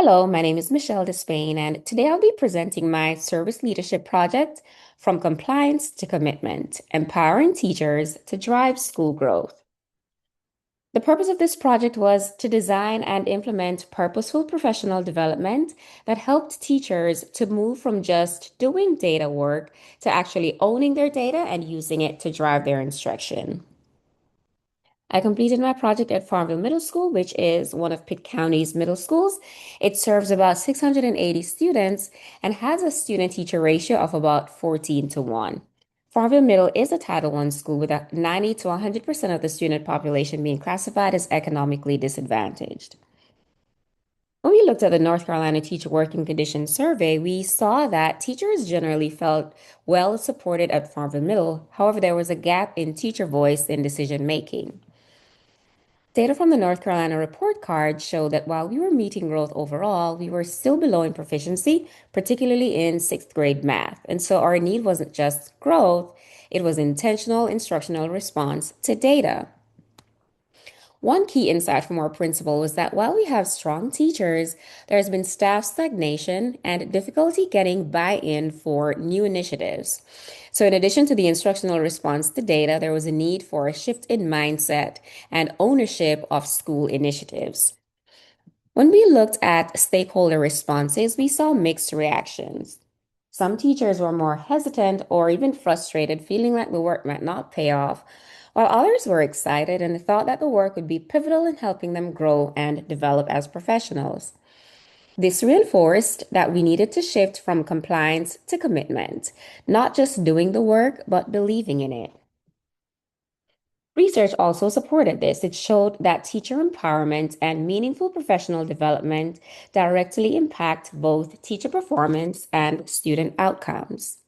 Hello, my name is Michelle Despagne, and today I'll be presenting my service leadership project, From Compliance to Commitment, Empowering Teachers to Drive School Growth. The purpose of this project was to design and implement purposeful professional development that helped teachers to move from just doing data work to actually owning their data and using it to drive their instruction. I completed my project at Farmville Middle School, which is one of Pitt County's middle schools. It serves about 680 students and has a student-teacher ratio of about 14 to 1. Farmville Middle is a Title I school with a 90 to 100% of the student population being classified as economically disadvantaged. When we looked at the North Carolina Teacher Working Conditions Survey, we saw that teachers generally felt well supported at Farmville Middle. However, there was a gap in teacher voice in decision making. Data from the North Carolina report card showed that while we were meeting growth overall, we were still below in proficiency, particularly in sixth grade math. And so our need wasn't just growth, it was intentional instructional response to data. One key insight from our principal was that while we have strong teachers, there has been staff stagnation and difficulty getting buy-in for new initiatives. So, in addition to the instructional response to data, there was a need for a shift in mindset and ownership of school initiatives. When we looked at stakeholder responses, we saw mixed reactions. Some teachers were more hesitant or even frustrated, feeling like the work might not pay off, while others were excited and thought that the work would be pivotal in helping them grow and develop as professionals. This reinforced that we needed to shift from compliance to commitment, not just doing the work, but believing in it. Research also supported this. It showed that teacher empowerment and meaningful professional development directly impact both teacher performance and student outcomes.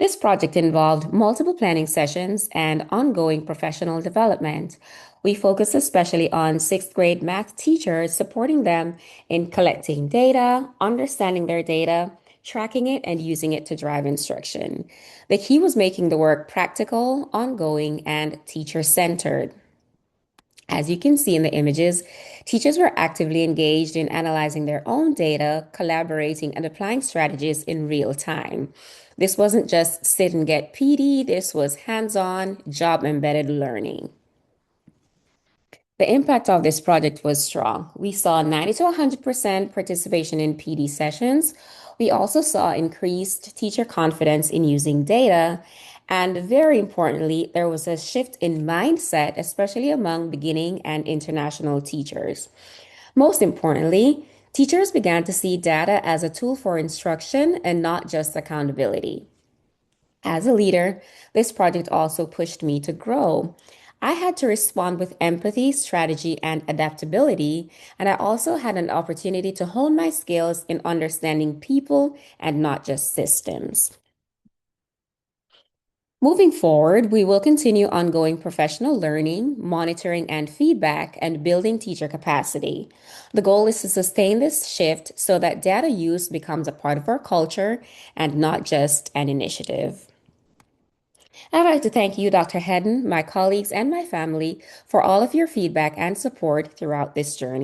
This project involved multiple planning sessions and ongoing professional development. We focused especially on sixth grade math teachers, supporting them in collecting data, understanding their data, tracking it, and using it to drive instruction. The key was making the work practical, ongoing, and teacher-centered. As you can see in the images, teachers were actively engaged in analyzing their own data, collaborating, and applying strategies in real time. This wasn't just sit and get PD, this was hands-on, job-embedded learning. The impact of this project was strong. We saw 90 to 100% participation in PD sessions. We also saw increased teacher confidence in using data. And very importantly, there was a shift in mindset, especially among beginning and international teachers. Most importantly, teachers began to see data as a tool for instruction and not just accountability. As a leader, this project also pushed me to grow. I had to respond with empathy, strategy, and adaptability, and I also had an opportunity to hone my skills in understanding people and not just systems. Moving forward, we will continue ongoing professional learning, monitoring and feedback, and building teacher capacity. The goal is to sustain this shift so that data use becomes a part of our culture and not just an initiative. I'd like to thank you, Dr. Hedden, my colleagues, and my family for all of your feedback and support throughout this journey.